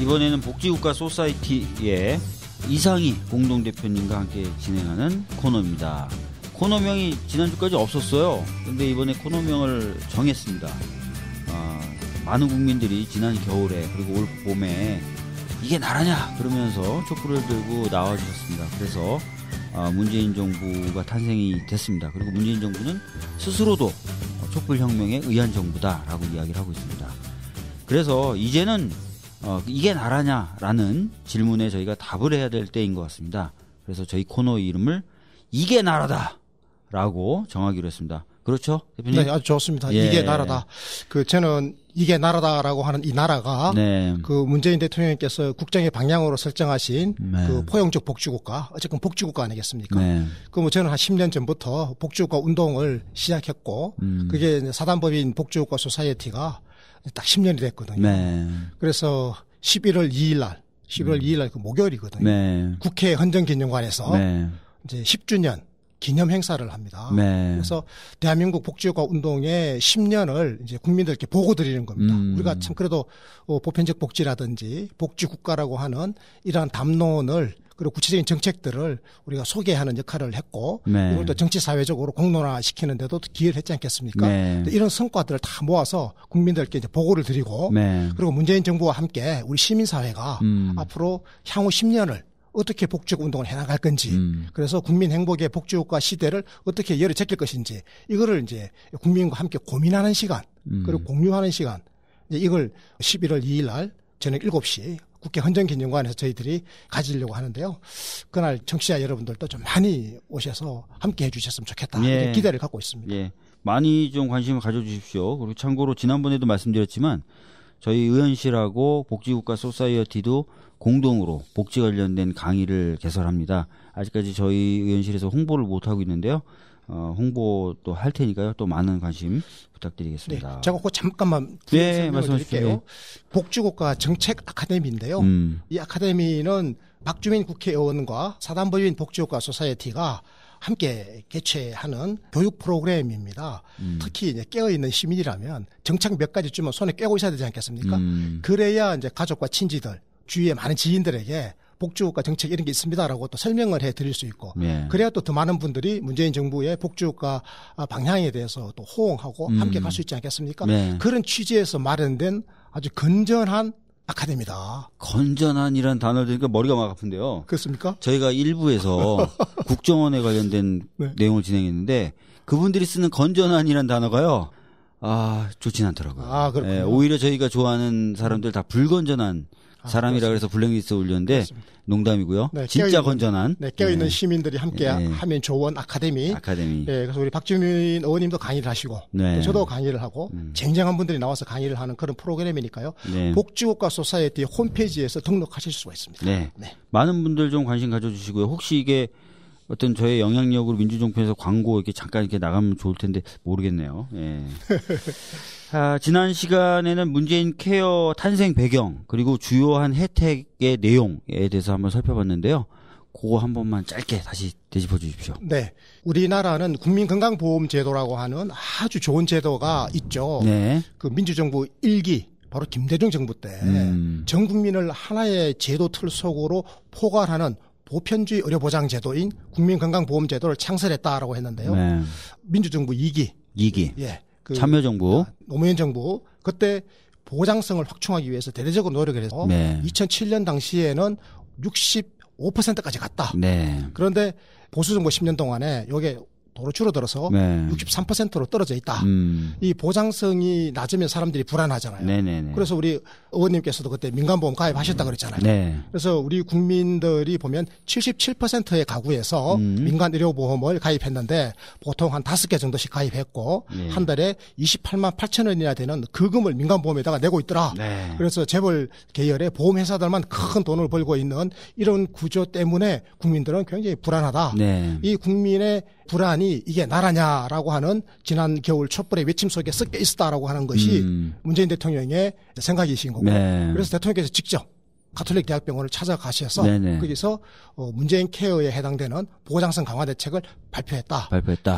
이번에는 복지국가 소사이티의 이상희 공동대표님과 함께 진행하는 코너입니다. 코너명이 지난주까지 없었어요. 근데 이번에 코너명을 정했습니다. 많은 국민들이 지난 겨울에 그리고 올 봄에 이게 나라냐 그러면서 촛불을 들고 나와주셨습니다. 그래서 문재인 정부가 탄생이 됐습니다. 그리고 문재인 정부는 스스로도 촛불혁명에 의한 정부다라고 이야기를 하고 있습니다. 그래서 이제는 이게 나라냐라는 질문에 저희가 답을 해야 될 때인 것 같습니다. 그래서 저희 코너 이름을 이게 나라다라고 정하기로 했습니다. 그렇죠, 대표님? 네, 아주 좋습니다. 예. 이게 나라다. 저는 이게 나라다라고 하는 이 나라가 네. 문재인 대통령께서 국정의 방향으로 설정하신 네. 포용적 복지국가, 어쨌든 복지국가 아니겠습니까? 네. 저는 한 10년 전부터 복지국가 운동을 시작했고, 그게 이제 사단법인 복지국가 소사이어티가 딱 10년이 됐거든요. 네. 그래서 11월 2일 날 목요일이거든요. 네. 국회 헌정기념관에서 네. 이제 10주년 기념 행사를 합니다. 네. 그래서 대한민국 복지국가 운동의 10년을 이제 국민들께 보고 드리는 겁니다. 우리가 참 그래도 보편적 복지라든지 복지국가라고 하는 이러한 담론을 그리고 구체적인 정책들을 우리가 소개하는 역할을 했고, 네. 이걸 또 정치사회적으로 공론화시키는 데도 기여를 했지 않겠습니까? 네. 이런 성과들을 다 모아서 국민들께 이제 보고를 드리고, 네. 그리고 문재인 정부와 함께 우리 시민사회가 앞으로 향후 10년을 어떻게 복지국 운동을 해나갈 건지, 그래서 국민 행복의 복지국가 시대를 어떻게 열어 제낄 것인지, 이거를 이제 국민과 함께 고민하는 시간, 그리고 공유하는 시간, 이걸 11월 2일 날 저녁 7시 국회 헌정기념관에서 저희들이 가지려고 하는데요. 그날 청취자 여러분들도 좀 많이 오셔서 함께 해주셨으면 좋겠다. 예. 이런 기대를 갖고 있습니다. 예. 많이 좀 관심을 가져주십시오. 그리고 참고로 지난번에도 말씀드렸지만 저희 의원실하고 복지국가 소사이어티도 공동으로 복지 관련된 강의를 개설합니다. 아직까지 저희 의원실에서 홍보를 못하고 있는데요. 홍보도 할 테니까요. 또 많은 관심 부탁드리겠습니다. 네, 제가 그거 잠깐만 설명을 드릴게요. 복지국가 정책 아카데미인데요. 이 아카데미는 박주민 국회의원과 사단법인 복지국가 소사이어티가 함께 개최하는 교육 프로그램입니다. 특히 이제 깨어있는 시민이라면 정책 몇 가지쯤은 손에 꿰고 있어야 되지 않겠습니까? 그래야 이제 가족과 친지들, 주위의 많은 지인들에게 복지국가 정책 이런 게 있습니다라고 또 설명을 해드릴 수 있고, 네. 그래야 또 더 많은 분들이 문재인 정부의 복지국가 방향에 대해서 또 호응하고 함께 갈 수 있지 않겠습니까? 네. 그런 취지에서 마련된 아주 건전한 아카데미다. 건전한이라는 단어를 들으니까 머리가 막 아픈데요. 그렇습니까? 저희가 일부에서 국정원에 관련된 네. 내용을 진행했는데 그분들이 쓰는 건전한이라는 단어가요. 좋진 않더라고요. 그렇군요. 예, 오히려 저희가 좋아하는 사람들 다 불건전한 사람이라 그래서 블랙리스트에 올렸는데 그렇습니다. 농담이고요. 네, 진짜 건전한. 네, 깨어있는 시민들이 함께 하면 좋은 아카데미. 아카데미. 네, 그래서 우리 박주민 의원님도 강의를 하시고, 네. 저도 강의를 하고, 쟁쟁한 분들이 나와서 강의를 하는 그런 프로그램이니까요. 네. 복지국가 소사이어티 홈페이지에서 등록하실 수가 있습니다. 네. 네. 많은 분들 좀 관심 가져주시고요. 혹시 이게 어떤 저의 영향력으로 민주정부에서 광고 이렇게 잠깐 이렇게 나가면 좋을 텐데 모르겠네요. 예. 지난 시간에는 문재인 케어 탄생 배경 그리고 주요한 혜택의 내용에 대해서 한번 살펴봤는데요. 그거 한 번만 짧게 다시 되짚어 주십시오. 네. 우리나라는 국민건강보험제도라고 하는 아주 좋은 제도가 있죠. 네. 그 민주정부 1기, 바로 김대중 정부 때 전 국민을 하나의 제도 틀 속으로 포괄하는 보편주의 의료보장 제도인 국민건강보험제도를 창설했다라고 했는데요. 네. 민주정부 2기. 예. 참여정부. 노무현 정부. 그때 보장성을 확충하기 위해서 대대적으로 노력을 해서 2007년 당시에는 65%까지 갔다. 네. 그런데 보수정부 10년 동안에 이게 도로 줄어들어서 63%로 떨어져 있다. 이 보장성이 낮으면 사람들이 불안하잖아요. 네네네. 그래서 우리 의원님께서도 그때 민간보험 가입하셨다 그랬잖아요. 네. 그래서 우리 국민들이 보면 77%의 가구에서 민간의료보험을 가입했는데 보통 한 5개 정도씩 가입했고 한 달에 28만 8천 원이나 되는 거금을 민간보험에다가 내고 있더라. 네. 그래서 재벌 계열의 보험회사들만 큰 돈을 벌고 있는 이런 구조 때문에 국민들은 굉장히 불안하다. 네. 이 국민의 불안이 이게 나라냐라고 하는 지난 겨울 촛불의 외침 속에 섞여 있었다라고 하는 것이 문재인 대통령의 생각이신 거고 그래서 대통령께서 직접 가톨릭 대학병원을 찾아가셔서 거기서 문재인 케어에 해당되는 보장성 강화 대책을 발표했다.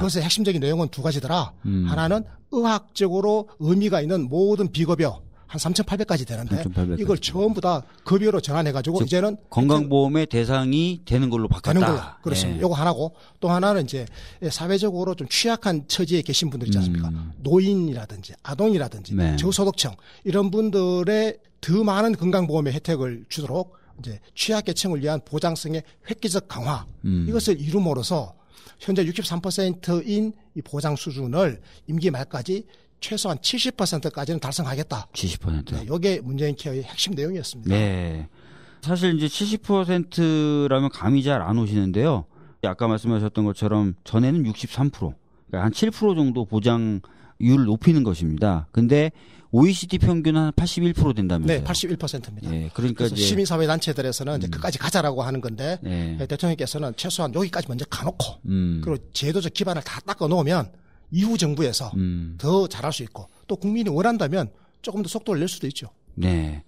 그것의 핵심적인 내용은 두 가지더라. 하나는 의학적으로 의미가 있는 모든 비급여 한 3,800까지 되는데 3,800까지. 이걸 전부 다 급여로 전환해가지고 이제는 건강보험의 대상이 되는 걸로 바꿨다. 되는 걸로. 그렇습니다. 요거 하나고 또 하나는 이제 사회적으로 좀 취약한 처지에 계신 분들 있지 않습니까? 노인이라든지 아동이라든지 네. 저소득층 이런 분들의 더 많은 건강보험의 혜택을 주도록 이제 취약계층을 위한 보장성의 획기적 강화 이것을 이룸으로써 현재 63%인 이 보장 수준을 임기 말까지 최소한 70%까지는 달성하겠다. 70%. 네, 이게 문재인 케어의 핵심 내용이었습니다. 네. 사실 이제 70%라면 감이 잘 안 오시는데요. 아까 말씀하셨던 것처럼 전에는 63%, 그러니까 한 7% 정도 보장률을 높이는 것입니다. 근데 OECD 평균은 한 81% 된다면서요. 네, 81%입니다. 네, 그러니까 이제 시민사회 단체들에서는 이제 그까지 가자라고 하는 건데 네. 대통령께서는 최소한 여기까지 먼저 가놓고 그리고 제도적 기반을 다 닦아 놓으면 이후 정부에서 더 잘할 수 있고 또 국민이 원한다면 조금 더 속도를 낼 수도 있죠. 네.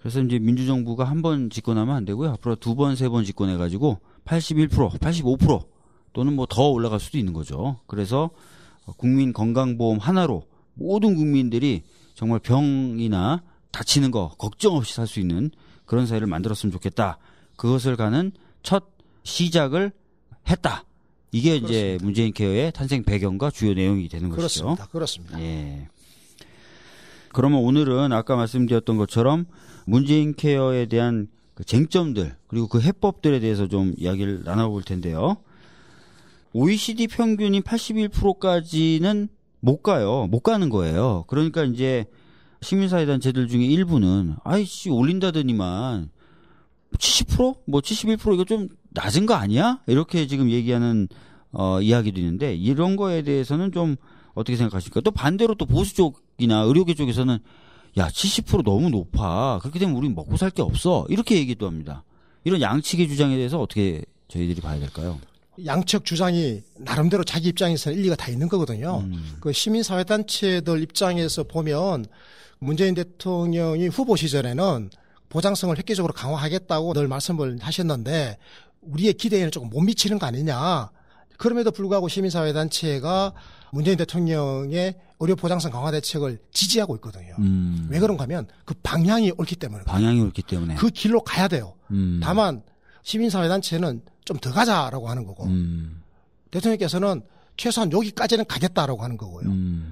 그래서 이제 민주정부가 한 번 집권하면 안 되고요. 앞으로 2번, 3번 집권해가지고 81%, 85% 또는 뭐 더 올라갈 수도 있는 거죠. 그래서 국민 건강보험 하나로 모든 국민들이 정말 병이나 다치는 거 걱정 없이 살 수 있는 그런 사회를 만들었으면 좋겠다. 그것을 가는 첫 시작을 했다. 이게 그렇습니다. 이제 문재인 케어의 탄생 배경과 주요 내용이 되는 것이죠. 그렇습니다. 예. 그러면 오늘은 아까 말씀드렸던 것처럼 문재인 케어에 대한 그 쟁점들 그리고 그 해법들에 대해서 좀 이야기를 나눠볼 텐데요. OECD 평균인 81%까지는 못 가요. 못 가는 거예요. 그러니까 이제 시민사회단체들 중에 일부는 아이씨 올린다더니만 70%? 뭐 71% 이거 좀 낮은 거 아니야? 이렇게 지금 얘기하는 이야기도 있는데 이런 거에 대해서는 좀 어떻게 생각하십니까? 또 반대로 또 보수 쪽이나 의료계 쪽에서는 야 70% 너무 높아. 그렇게 되면 우리 먹고 살 게 없어. 이렇게 얘기도 합니다. 이런 양측의 주장에 대해서 어떻게 저희들이 봐야 될까요? 양측 주장이 나름대로 자기 입장에서는 일리가 다 있는 거거든요. 그 시민사회단체들 입장에서 보면 문재인 대통령이 후보 시절에는 보장성을 획기적으로 강화하겠다고 늘 말씀을 하셨는데 우리의 기대에는 조금 못 미치는 거 아니냐. 그럼에도 불구하고 시민사회단체가 문재인 대통령의 의료 보장성 강화 대책을 지지하고 있거든요. 왜 그런가 하면 그 방향이 옳기 때문에. 방향이 옳기 때문에. 그 길로 가야 돼요. 다만 시민사회단체는 좀 더 가자라고 하는 거고 대통령께서는 최소한 여기까지는 가겠다라고 하는 거고요.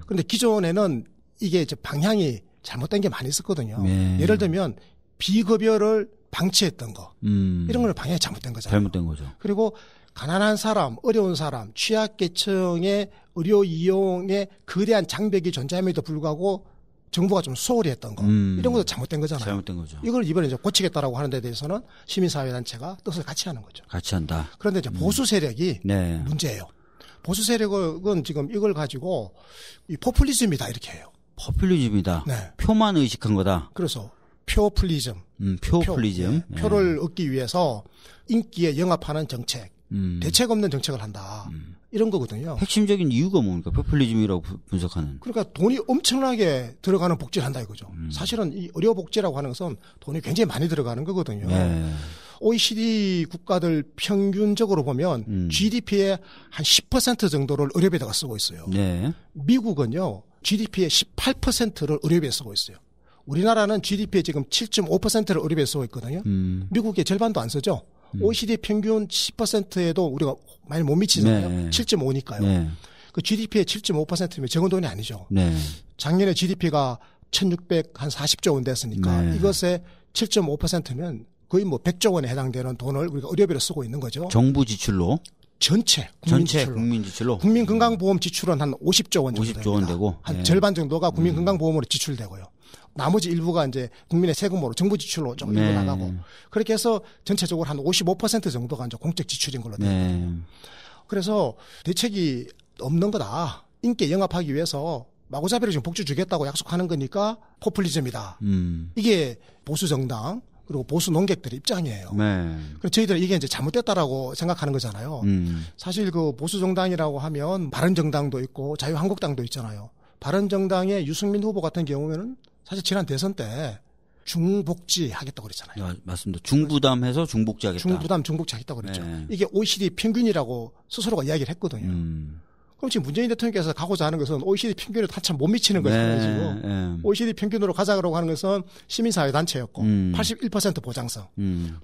그런데 기존에는 이게 이제 방향이 잘못된 게 많이 있었거든요. 네. 예를 들면 비급여를 방치했던 거 이런 걸 방향이 잘못된 거잖아요. 잘못된 거죠. 그리고 가난한 사람, 어려운 사람, 취약계층의 의료 이용에 거대한 장벽이 존재함에도 불구하고 정부가 좀 소홀히 했던 거 이런 것도 잘못된 거잖아요. 잘못된 거죠. 이걸 이번에 이제 고치겠다라고 하는 데 대해서는 시민사회단체가 뜻을 같이 하는 거죠. 같이 한다. 그런데 이제 보수 세력이 네. 문제예요. 보수 세력은 지금 이걸 가지고 이 포퓰리즘이다 이렇게 해요. 포퓰리즘이다. 네. 표만 의식한 거다. 그래서 표퓰리즘. 표퓰리즘. 네. 표를 얻기 위해서 인기에 영합하는 정책, 대책 없는 정책을 한다. 이런 거거든요. 핵심적인 이유가 뭡니까? 포퓰리즘이라고 분석하는. 그러니까 돈이 엄청나게 들어가는 복지를 한다 이거죠. 사실은 이 의료 복지라고 하는 것은 돈이 굉장히 많이 들어가는 거거든요. 네. OECD 국가들 평균적으로 보면 GDP의 한 10% 정도를 의료비에다가 쓰고 있어요. 네. 미국은요. GDP의 18%를 의료비에 쓰고 있어요. 우리나라는 GDP의 지금 7.5%를 의료비에 쓰고 있거든요. 미국의 절반도 안 쓰죠. OECD 평균 10%에도 우리가 많이 못 미치잖아요. 네. 7.5니까요. 네. 그 GDP의 7.5%면 적은 돈이 아니죠. 네. 작년에 GDP가 1,640조 원 됐으니까 네. 이것의 7.5%면 거의 뭐 100조 원에 해당되는 돈을 우리가 의료비로 쓰고 있는 거죠. 정부 지출로. 전체 국민 지출로. 국민건강보험 지출은 한 50조 원 정도 50조 원 되고. 한 네. 절반 정도가 국민건강보험으로 지출되고요. 나머지 일부가 이제 국민의 세금으로 정부 지출로 좀 일부 나가고 그렇게 해서 전체적으로 한 55% 정도가 이제 공적 지출인 걸로 되거든요. 그래서 대책이 없는 거다. 인기 영합하기 위해서 마구잡이로 지금 복지 주겠다고 약속하는 거니까 포퓰리즘이다. 이게 보수 정당 그리고 보수 논객들의 입장이에요. 네. 그래서 저희들은 이게 이제 잘못됐다라고 생각하는 거잖아요. 사실 그 보수 정당이라고 하면 바른정당도 있고 자유한국당도 있잖아요. 바른정당의 유승민 후보 같은 경우에는 사실 지난 대선 때 중복지 하겠다고 그랬잖아요. 야, 맞습니다. 중부담해서 중복지 하겠다. 중복지 하겠다고 그랬죠. 네. 이게 OECD 평균이라고 스스로가 이야기를 했거든요. 그럼 지금 문재인 대통령께서 가고자 하는 것은 OECD 평균에 한참 못 미치는 거잖아요. 지금 OECD 평균으로 가자고 하는 것은 시민사회단체였고 81% 보장성.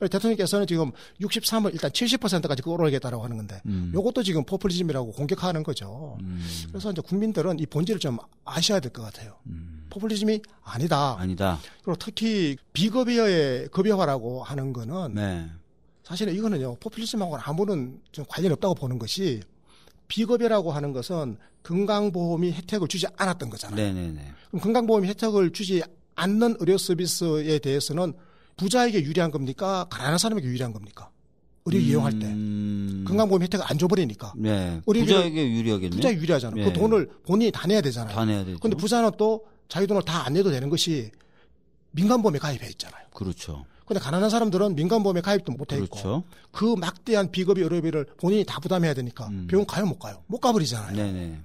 대통령께서는 지금 63을 일단 70%까지 끌어올리겠다라고 하는 건데 이것도 지금 포퓰리즘이라고 공격하는 거죠. 그래서 이제 국민들은 이 본질을 좀 아셔야 될 것 같아요. 포퓰리즘이 아니다. 그리고 특히 비급여의 급여화라고 하는 거는 사실은 이거는요 포퓰리즘하고는 아무런 좀 관련이 없다고 보는 것이 비급여라고 하는 것은 건강보험이 혜택을 주지 않았던 거잖아요. 그럼 건강보험이 혜택을 주지 않는 의료 서비스에 대해서는 부자에게 유리한 겁니까? 가난한 사람에게 유리한 겁니까? 의료 이용할 때 건강보험 혜택을 안 줘버리니까. 부자에게 유리하겠네. 부자에 유리하잖아요. 그 돈을 본인이 다 내야 되잖아요. 다 내야 되죠. 그런데 부자는 또 자기 돈을 다 안 내도 되는 것이 민간보험에 가입해 있잖아요. 그렇죠. 근데 가난한 사람들은 민간보험에 가입도 못해 있고 그렇죠. 그 막대한 비급여 의료비를 본인이 다 부담해야 되니까 병원 가요 못 가요? 못 가버리잖아요.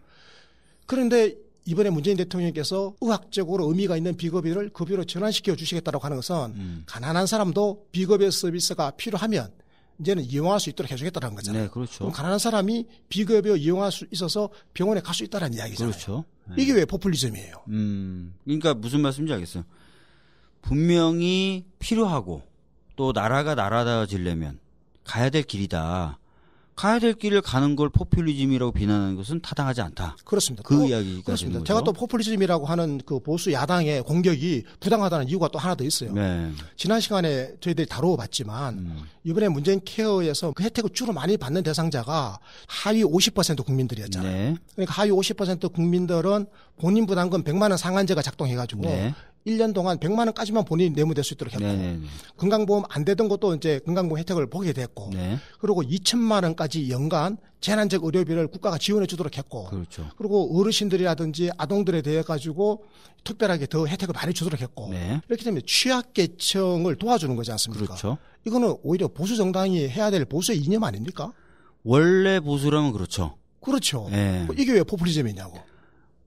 그런데 이번에 문재인 대통령께서 의학적으로 의미가 있는 비급여를 급여로 전환시켜 주시겠다고 하는 것은 가난한 사람도 비급여 서비스가 필요하면 이제는 이용할 수 있도록 해주겠다는 거잖아요. 그렇죠. 그럼 가난한 사람이 비급여 이용할 수 있어서 병원에 갈 수 있다는 이야기잖아요. 그렇죠. 이게 왜 포퓰리즘이에요? 그러니까 무슨 말씀인지 알겠어요. 분명히 필요하고 또 나라가 나라다워지려면 가야 될 길이다. 가야 될 길을 가는 걸 포퓰리즘이라고 비난하는 것은 타당하지 않다. 그렇습니다. 그 이야기가 그렇습니다. 되는 거죠. 제가 또 포퓰리즘이라고 하는 그 보수 야당의 공격이 부당하다는 이유가 또 하나 더 있어요. 지난 시간에 저희들이 다루어봤지만 이번에 문재인 케어에서 그 혜택을 주로 많이 받는 대상자가 하위 50% 국민들이었잖아요. 그러니까 하위 50% 국민들은 본인 부담금 100만 원 상한제가 작동해가지고 1년 동안 100만 원까지만 본인이 내무될 수 있도록 했고 건강보험 안 되던 것도 이제 건강보험 혜택을 보게 됐고 그리고 2천만 원까지 연간 재난적 의료비를 국가가 지원해 주도록 했고 그리고 어르신들이라든지 아동들에 대해 가지고 특별하게 더 혜택을 많이 주도록 했고 이렇게 되면 취약계층을 도와주는 거지 않습니까? 이거는 오히려 보수 정당이 해야 될 보수의 이념 아닙니까? 원래 보수라면 그렇죠. 이게 왜 포퓰리즘이냐고.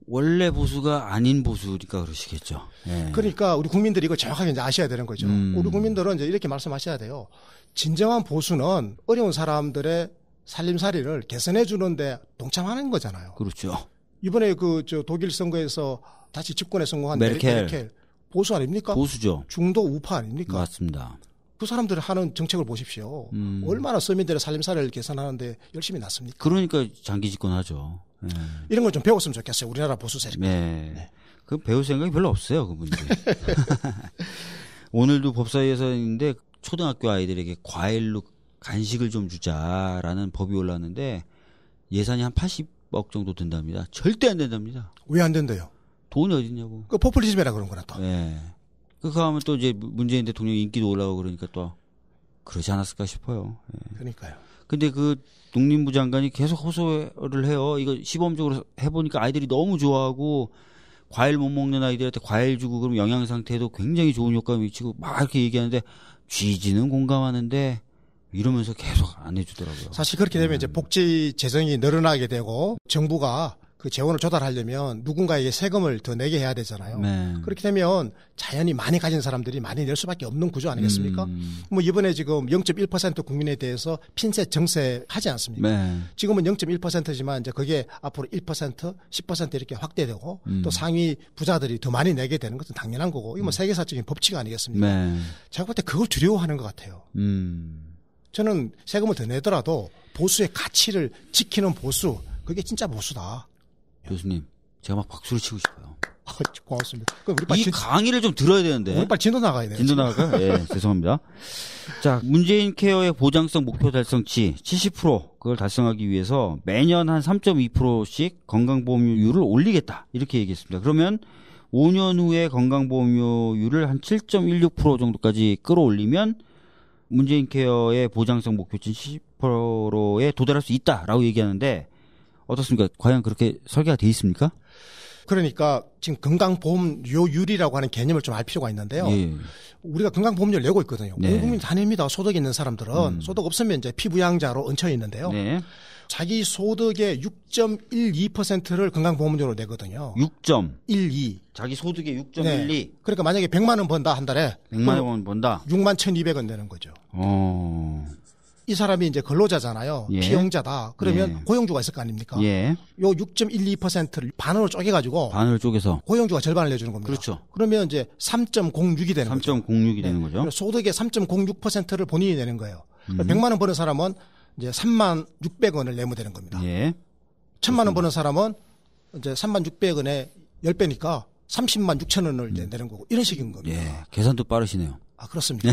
원래 보수가 아닌 보수니까 그러시겠죠. 그러니까 우리 국민들이 이거 정확하게 이제 아셔야 되는 거죠. 우리 국민들은 이제 이렇게 말씀하셔야 돼요. 진정한 보수는 어려운 사람들의 살림살이를 개선해 주는데 동참하는 거잖아요. 그렇죠. 이번에 저 독일 선거에서 다시 집권에 성공한 메르켈 보수 아닙니까? 보수죠. 중도 우파 아닙니까? 맞습니다. 그 사람들이 하는 정책을 보십시오. 얼마나 서민들의 살림살이를 개선하는데 열심히 났습니까? 그러니까 장기 집권하죠. 이런 걸 좀 배웠으면 좋겠어요. 우리나라 보수 세력. 그 배울 생각이 별로 없어요, 그분들이. 오늘도 법사위에서 있는데 초등학교 아이들에게 과일로 간식을 좀 주자라는 법이 올라왔는데 예산이 한 80억 정도 든답니다. 절대 안 된답니다. 왜 안 된대요? 돈이 어딨냐고. 그 포퓰리즘이라 그런 거나 또. 그거 하면 또 이제 문재인 대통령 인기도 올라가고 그러니까 또 그러지 않았을까 싶어요. 그러니까요. 근데 그 농림부 장관이 계속 호소를 해요. 이거 시범적으로 해보니까 아이들이 너무 좋아하고 과일 못 먹는 아이들한테 과일 주고 그러면 영양 상태도 굉장히 좋은 효과가 미치고 막 이렇게 얘기하는데 취지는 공감하는데 이러면서 계속 안 해주더라고요. 사실 그렇게 되면 이제 복지 재정이 늘어나게 되고 정부가 그 재원을 조달하려면 누군가에게 세금을 더 내게 해야 되잖아요. 그렇게 되면 자연히 많이 가진 사람들이 많이 낼 수밖에 없는 구조 아니겠습니까? 뭐 이번에 지금 0.1% 국민에 대해서 핀세 정세 하지 않습니까? 지금은 0.1%지만 이제 그게 앞으로 1%, 10% 이렇게 확대되고 또 상위 부자들이 더 많이 내게 되는 것은 당연한 거고 이거 뭐 세계사적인 법칙 아니겠습니까? 제가 볼 때 그걸 두려워하는 것 같아요. 저는 세금을 더 내더라도 보수의 가치를 지키는 보수, 그게 진짜 보수다. 교수님, 제가 막 박수를 치고 싶어요. 고맙습니다. 이 강의를 좀 들어야 되는데. 우리 빨리 진도 나가야 돼요. 진도 나갈까요? 죄송합니다. 자, 문재인 케어의 보장성 목표 달성치 70% 그걸 달성하기 위해서 매년 한 3.2%씩 건강보험료율을 올리겠다. 이렇게 얘기했습니다. 그러면 5년 후에 건강보험료율을 한 7.16% 정도까지 끌어올리면 문재인 케어의 보장성 목표치 70%에 도달할 수 있다라고 얘기하는데 어떻습니까? 과연 그렇게 설계가 돼 있습니까? 그러니까 지금 건강보험료율이라고 하는 개념을 좀 알 필요가 있는데요. 우리가 건강보험료를 내고 있거든요. 온 국민 다 냅니다. 소득 있는 사람들은. 소득 없으면 이제 피부양자로 얹혀 있는데요. 자기 소득의 6.12%를 건강보험료로 내거든요. 6.12. 자기 소득의 6.12. 그러니까 만약에 100만 원 번다 한 달에. 100만 원 번다. 6만 1,200원 내는 거죠. 이 사람이 이제 근로자잖아요. 예. 피용자다. 그러면 예. 고용주가 있을 거 아닙니까? 예. 요 6.12%를 반으로 쪼개가지고 반을 쪼개서 고용주가 절반을 내주는 겁니다. 그렇죠. 그러면 이제 3.06이 되는 거죠. 3.06이 되는 거죠. 소득의 3.06%를 본인이 내는 거예요. 100만 원 버는 사람은 이제 3만 600원을 내면 되는 겁니다. 예. 1000만 원 버는 사람은 이제 3만 600원에 10배니까 30만 6천 원을 이제 내는 거고 이런 식인 겁니다. 예. 계산도 빠르시네요. 아, 그렇습니다.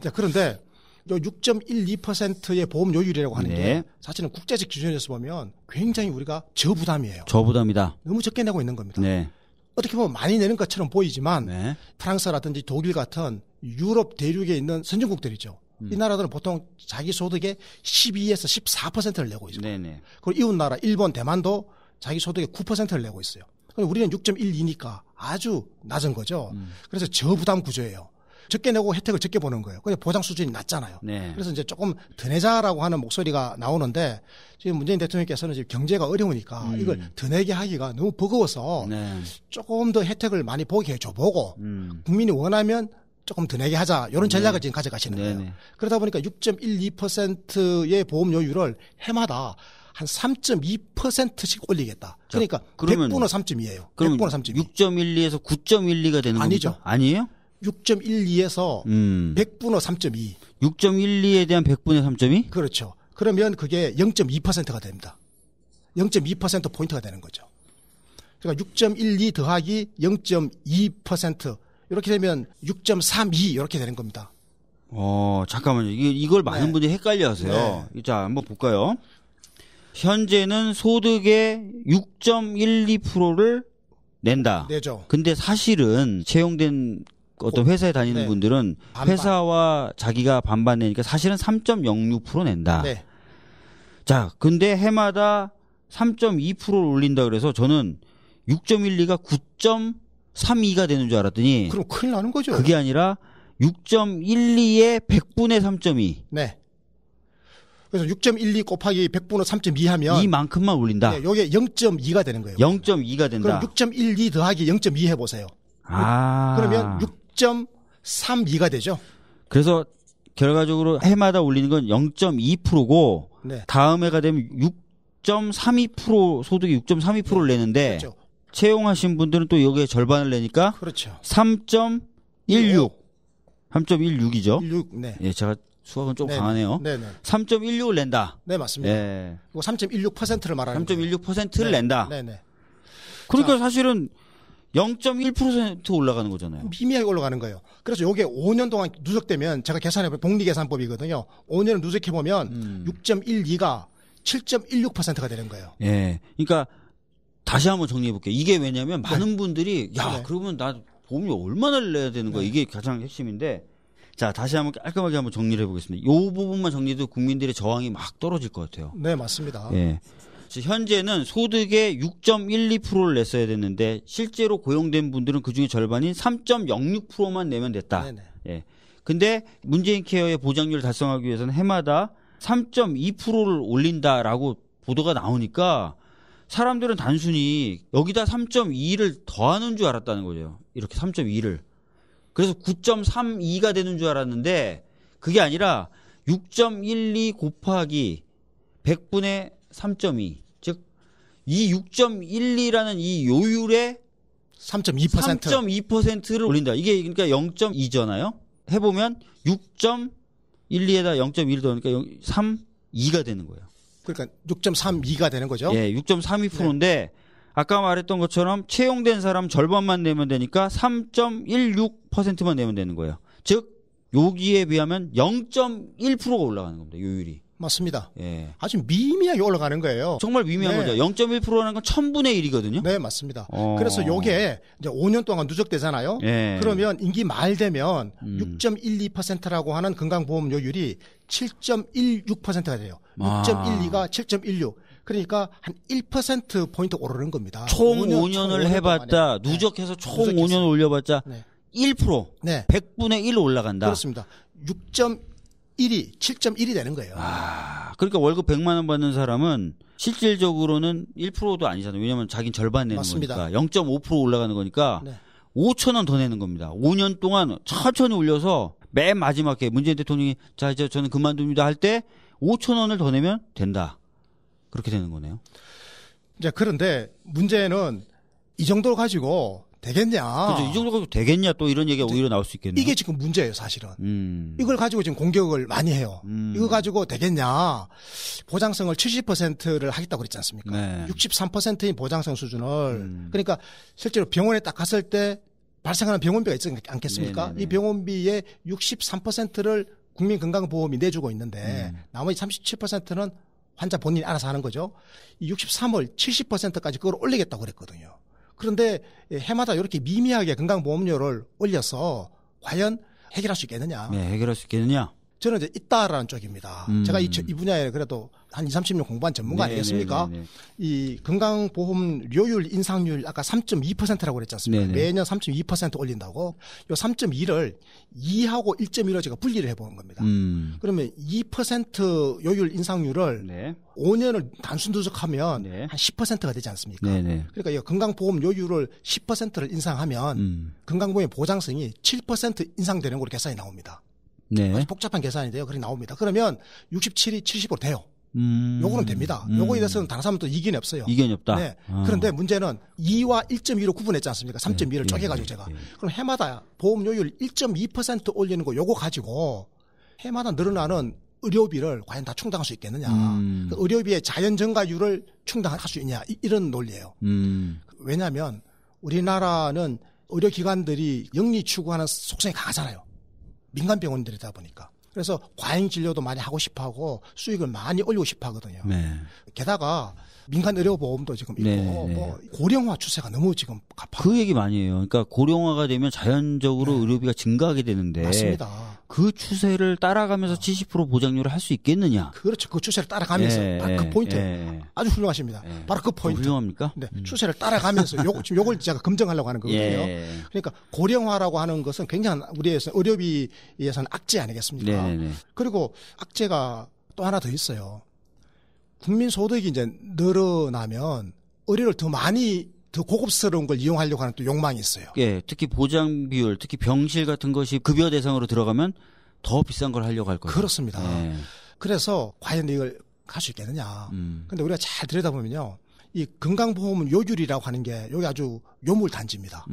자, 그런데 요 6.12%의 보험 요율이라고 하는 네. 게 사실은 국제적 기준에서 보면 굉장히 우리가 저부담이에요. 저부담이다. 너무 적게 내고 있는 겁니다. 네. 어떻게 보면 많이 내는 것처럼 보이지만 네. 프랑스라든지 독일 같은 유럽 대륙에 있는 선진국들이죠. 이 나라들은 보통 자기 소득의 12에서 14%를 내고 있어요. 네네. 그리고 이웃 나라 일본, 대만도 자기 소득의 9%를 내고 있어요. 우리는 6.12니까 아주 낮은 거죠. 그래서 저부담 구조예요. 적게 내고 혜택을 적게 보는 거예요. 그냥 보장 수준이 낮잖아요. 네. 그래서 이제 조금 더 내자라고 하는 목소리가 나오는데 지금 문재인 대통령께서는 지금 경제가 어려우니까 이걸 더 내게 하기가 너무 버거워서 네. 조금 더 혜택을 많이 보게 해줘보고 국민이 원하면 조금 더 내게 하자 이런 전략을 지금 가져가시는 거예요. 네네. 그러다 보니까 6.12%의 보험료율을 해마다 한 3.2%씩 올리겠다. 그러니까 그러면 100분의 3.2예요. 그럼 100분의 3.2. 6.12에서 9.12가 되는 아니죠. 겁니까? 아니에요? 6.12에서 100분의 3.2. 6.12에 대한 100분의 3.2? 그렇죠. 그러면 그게 0.2%가 됩니다. 0.2% 포인트가 되는 거죠. 그러니까 6.12 더하기 0.2% 이렇게 되면 6.32 이렇게 되는 겁니다. 잠깐만요. 이걸 많은 네. 분들이 헷갈려 하세요. 자, 한번 볼까요? 현재는 소득의 6.12%를 낸다. 내죠. 근데 사실은 채용된 어떤 회사에 다니는 네. 분들은 반반. 회사와 자기가 반반 내니까 사실은 3.06% 낸다. 네. 자, 근데 해마다 3.2%를 올린다 그래서 저는 6.12가 9.32가 되는 줄 알았더니 그럼 큰일 나는 거죠. 그게 아니라 6.12의 100분의 3.2. 네. 그래서 6.12 곱하기 100분의 3.2 하면 이만큼만 올린다. 네, 요게 0.2가 되는 거예요. 0.2가 된다. 그럼 6.12 더하기 0.2 해보세요. 아. 그러면 6.32가 되죠. 그래서 결과적으로 해마다 올리는 건 0.2%고 네. 다음 해가 되면 6.32% 소득이 6.32%를 내는데 그렇죠. 채용하신 분들은 또 여기에 절반을 내니까 그렇죠. 3.16. 3.16이죠. 16, 네. 예, 제가 수학은 좀 네, 강하네요. 네, 네. 3.16을 낸다. 네, 맞습니다. 예. 이거 3.16%를 말하는 거예요. 3.16%를 낸다. 네, 네. 그러니까 사실은 0.1% 올라가는 거잖아요. 미미하게 올라가는 거예요. 그래서 요게 5년 동안 누적되면 제가 계산해보면 복리계산법이거든요. 5년을 누적해보면 6.12가 7.16%가 되는 거예요. 예. 그러니까 다시 한번 정리해 볼게요. 이게 왜냐면 많은 분들이 야, 네. 그러면 나 보험료 얼마나 내야 되는 거야? 이게 가장 핵심인데. 자, 다시 한번 깔끔하게 한번 정리를 해 보겠습니다. 요 부분만 정리해도 국민들의 저항이 막 떨어질 것 같아요. 네, 맞습니다. 예. 현재는 소득의 6.12%를 냈어야 됐는데 실제로 고용된 분들은 그중에 절반인 3.06%만 내면 됐다. 네네. 예. 근데 문재인 케어의 보장률을 달성하기 위해서는 해마다 3.2%를 올린다라고 보도가 나오니까 사람들은 단순히 여기다 3.2를 더하는 줄 알았다는 거죠. 이렇게 3.2를. 그래서 9.32가 되는 줄 알았는데 그게 아니라 6.12 곱하기 100분의 3.2. 즉, 이 6.12라는 이 요율의 3.2%. 3.2%를 올린다. 이게 그러니까 0.2잖아요. 해보면 6.12에다 0.1을 더하니까 3.2가 되는 거예요. 그러니까 6.32가 되는 거죠. 예, 6.32%인데 아까 말했던 것처럼 채용된 사람 절반만 내면 되니까 3.16%만 내면 되는 거예요. 즉 여기에 비하면 0.1%가 올라가는 겁니다. 요율이. 맞습니다. 예. 아주 미미하게 올라가는 거예요. 정말 미미한 네. 거죠. 0.1%라는 건 1000분의 1이거든요. 네, 맞습니다. 그래서 요게 이제 5년 동안 누적되잖아요. 예. 그러면 임기 말 되면 6.12%라고 하는 건강보험료율이 7.16%가 돼요. 6.12가 7.16. 그러니까 한 1%포인트 오르는 겁니다. 총 5년을 해봤다. 동안에. 누적해서 총 누적해서. 5년을 올려봤자 네. 1%. 네. 100분의 1 올라간다. 그렇습니다. 6.1이 7.1이 되는 거예요. 그러니까 월급 100만 원 받는 사람은 실질적으로는 1%도 아니잖아요. 왜냐하면 자기는 절반 내는 맞습니다. 거니까. 0.5% 올라가는 거니까 네. 5천 원 더 내는 겁니다. 5년 동안 천천히 올려서 맨 마지막에 문재인 대통령이 자 이제 저는 그만둡니다 할 때 5천 원을 더 내면 된다. 그렇게 되는 거네요. 이제 그런데 문제는 이 정도로 가지고 되겠냐. 그렇죠. 이 정도 가지고 되겠냐 또 이런 얘기가 오히려 나올 수 있겠네요. 이게 지금 문제예요, 사실은. 이걸 가지고 지금 공격을 많이 해요. 이거 가지고 되겠냐. 보장성을 70%를 하겠다고 그랬지 않습니까? 네. 63%인 보장성 수준을. 그러니까 실제로 병원에 딱 갔을 때 발생하는 병원비가 있지 않겠습니까? 네네네. 이 병원비의 63%를 국민건강보험이 내주고 있는데 나머지 37%는 환자 본인이 알아서 하는 거죠. 이 63을 70%까지 그걸 올리겠다고 그랬거든요. 그런데 해마다 이렇게 미미하게 건강보험료를 올려서 과연 해결할 수 있겠느냐. 네, 해결할 수 있겠느냐. 저는 이제 있다라는 쪽입니다. 제가 이 분야에 그래도 한 20, 30년 공부한 전문가 아니겠습니까? 이 건강보험료율 인상률 아까 3.2%라고 그랬지 않습니까? 네네. 매년 3.2% 올린다고. 요 3.2를 2하고 1.1로 제가 분리를 해보는 겁니다. 그러면 2% 요율 인상률을 네. 5년을 단순 누적하면 네. 한 10%가 되지 않습니까? 네네. 그러니까 이 건강보험료율을 10%를 인상하면 건강보험의 보장성이 7% 인상되는 걸로 계산이 나옵니다. 네. 아주 복잡한 계산인데요. 그렇게 나옵니다. 그러면 67이 70으로 돼요. 요거는 됩니다. 요거에 대해서는 다른 사람은 또 이견이 없어요. 이견이 없다. 네. 그런데 문제는 2와 1.2로 구분했지 않습니까? 3.2를 쪼개가지고 제가. 네. 그럼 해마다 보험료율 1.2% 올리는 거 요거 가지고 해마다 늘어나는 의료비를 과연 다 충당할 수 있겠느냐. 그 의료비의 자연 증가율을 충당할 수 있냐. 이런 논리예요. 왜냐하면 우리나라는 의료기관들이 영리 추구하는 속성이 강하잖아요. 민간 병원들이다 보니까. 그래서 과잉 진료도 많이 하고 싶어 하고 수익을 많이 올리고 싶어 하거든요. 네. 게다가 민간 의료보험도 지금 있고 네네네. 뭐 고령화 추세가 너무 지금 가파르고. 그 얘기 많이 해요. 그러니까 고령화가 되면 자연적으로 의료비가 증가하게 되는데 맞습니다. 그 추세를 따라가면서 70% 보장률을 할 수 있겠느냐. 그렇죠. 그 추세를 따라가면서 바로 그 포인트. 아주 훌륭하십니다. 바로 그 포인트. 훌륭합니까? 네. 추세를 따라가면서 지금 요걸 제가 검증하려고 하는 거거든요. 예. 그러니까 고령화라고 하는 것은 굉장한 우리에서 의료비에서는 악재 아니겠습니까? 네네네. 그리고 악재가 또 하나 더 있어요. 국민 소득이 이제 늘어나면 의료를 더 많이 더 고급스러운 걸 이용하려고 하는 또 욕망이 있어요. 예, 특히 보장 비율, 특히 병실 같은 것이 급여 대상으로 들어가면 더 비싼 걸 하려고 할 거예요. 그렇습니다. 예. 그래서 과연 이걸 할 수 있겠느냐. 근데 우리가 잘 들여다보면요. 이 건강보험 요율이라고 하는 게 여기 아주 요물 단지입니다.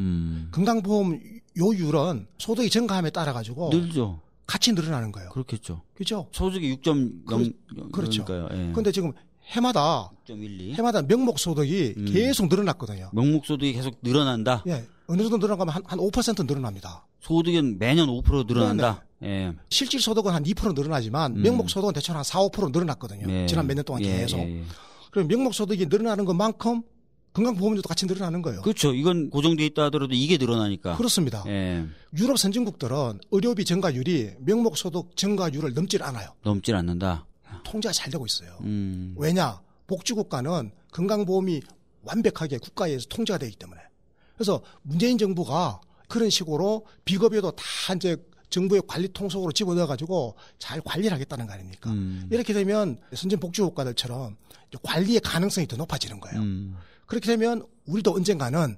건강보험 요율은 소득이 증가함에 따라 가지고 늘죠. 같이 늘어나는 거예요. 그렇겠죠. 그렇죠? 소득이 6.0 그렇죠. 그러니까요. 예. 근데 지금 해마다 6.12. 해마다 명목 소득이 계속 늘어났거든요. 명목 소득이 계속 늘어난다. 예. 어느 정도 늘어나면 한 5% 늘어납니다. 소득은 매년 5% 늘어난다. 예. 실질 소득은 한 2% 늘어나지만 명목 소득은 대충 한 4, 5% 늘어났거든요. 예. 지난 몇 년 동안 계속. 예. 그럼 명목 소득이 늘어나는 것만큼 건강보험료도 같이 늘어나는 거예요. 그렇죠. 이건 고정돼 있다 하더라도 이게 늘어나니까. 그렇습니다. 예. 유럽 선진국들은 의료비 증가율이 명목 소득 증가율을 넘질 않아요. 넘질 않는다. 통제가 잘 되고 있어요. 왜냐? 복지국가는 건강보험이 완벽하게 국가에서 통제가 되기 때문에. 그래서 문재인 정부가 그런 식으로 비급여도 다 이제 정부의 관리 통속으로 집어넣어가지고 잘 관리를 하겠다는 거 아닙니까? 이렇게 되면 선진 복지국가들처럼 관리의 가능성이 더 높아지는 거예요. 그렇게 되면 우리도 언젠가는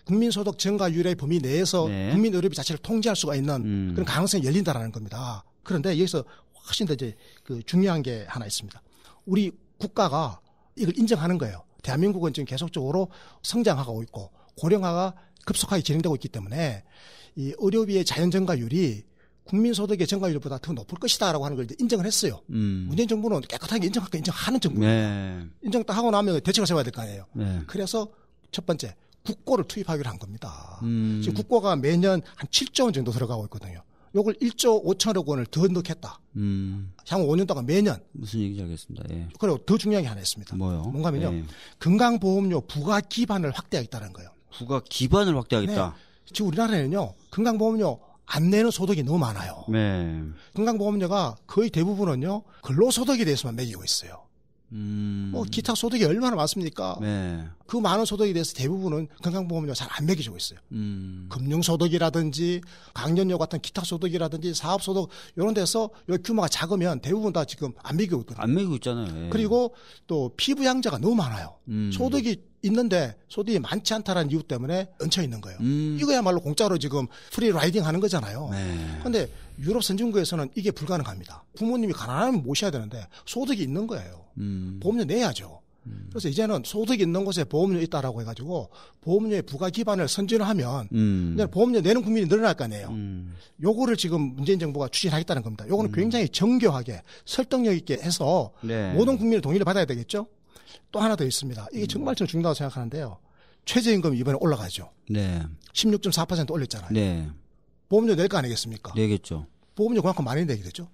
국민소득 증가율의 범위 내에서 네. 국민 의료비 자체를 통제할 수가 있는 그런 가능성이 열린다라는 겁니다. 그런데 여기서 훨씬 더 이제 그 중요한 게 하나 있습니다. 우리 국가가 이걸 인정하는 거예요. 대한민국은 지금 계속적으로 성장하고 있고 고령화가 급속하게 진행되고 있기 때문에 이 의료비의 자연 증가율이 국민소득의 증가율보다 더 높을 것이다라고 하는 걸 이제 인정을 했어요. 문재인 정부는 깨끗하게 인정하는 정부입니다. 네. 인정 딱 하고 나면 대책을 세워야 될 거 아니에요. 네. 그래서 첫 번째 국고를 투입하기로 한 겁니다. 지금 국고가 매년 한 7조 원 정도 들어가고 있거든요. 요걸 1조 5천억 원을 더 넣겠다. 향후 5년 동안 매년. 무슨 얘기인지 알겠습니다. 예. 그리고 더 중요한 게 하나 있습니다. 뭐요? 뭔가 하면요. 예. 건강보험료 부과 기반을 확대하겠다는 거예요. 부가 기반을 확대하겠다. 네. 지금 우리나라에는요. 건강보험료 안 내는 소득이 너무 많아요. 네. 건강보험료가 거의 대부분은요. 근로소득에 대해서만 매기고 있어요. 뭐 기타 소득이 얼마나 많습니까? 네. 그 많은 소득에 대해서 대부분은 건강보험료 잘 안 매겨주고 있어요. 금융소득이라든지 강연료 같은 기타 소득이라든지 사업소득 이런 데서 여기 규모가 작으면 대부분 다 지금 안 매기고 있거든요. 안 매기고 있잖아요. 예. 그리고 또 피부양자가 너무 많아요. 소득이 있는데 소득이 많지 않다라는 이유 때문에 얹혀 있는 거예요. 이거야말로 공짜로 지금 프리 라이딩 하는 거잖아요. 네. 그런데 유럽 선진국에서는 이게 불가능합니다. 부모님이 가난하면 모셔야 되는데 소득이 있는 거예요. 보험료 내야죠. 그래서 이제는 소득이 있는 곳에 보험료 있다라고 해가지고 보험료의 부과 기반을 선진화하면 이제 보험료 내는 국민이 늘어날 거 아니에요. 요거를 지금 문재인 정부가 추진하겠다는 겁니다. 요거는 굉장히 정교하게 설득력 있게 해서 네. 모든 국민의 동의를 받아야 되겠죠. 또 하나 더 있습니다. 이게 정말 저는 중요하다고 생각하는데요. 최저임금이 이번에 올라가죠. 네. 16.4% 올렸잖아요. 네. 보험료 낼 거 아니겠습니까? 내겠죠. 보험료 그만큼 많이 내게 되죠.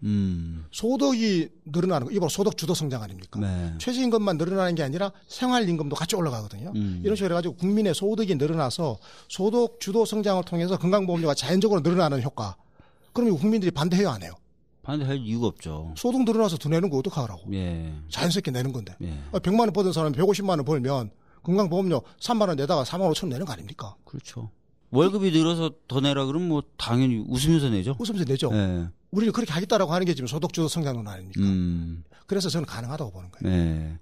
소득이 늘어나는 거, 이거 소득 주도 성장 아닙니까? 네. 최저임금만 늘어나는 게 아니라 생활임금도 같이 올라가거든요. 이런 식으로 해가지고 국민의 소득이 늘어나서 소득 주도 성장을 통해서 건강보험료가 자연적으로 늘어나는 효과. 그럼 국민들이 반대해요, 안 해요? 반대할 이유가 없죠. 소득 늘어나서 더 내는 거 어떡하라고. 예. 자연스럽게 내는 건데. 예. 100만 원 버는 사람이 150만 원 벌면 건강보험료 3만 원 내다가 4만 5천 원 내는 거 아닙니까? 그렇죠. 월급이 늘어서 더 내라 그러면 뭐 당연히 웃으면서 내죠. 웃으면서 내죠. 예. 우리는 그렇게 하겠다라고 하는 게 지금 소득주도 성장론 아닙니까? 그래서 저는 가능하다고 보는 거예요. 예.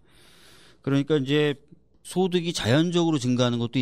그러니까 이제 소득이 자연적으로 증가하는 것도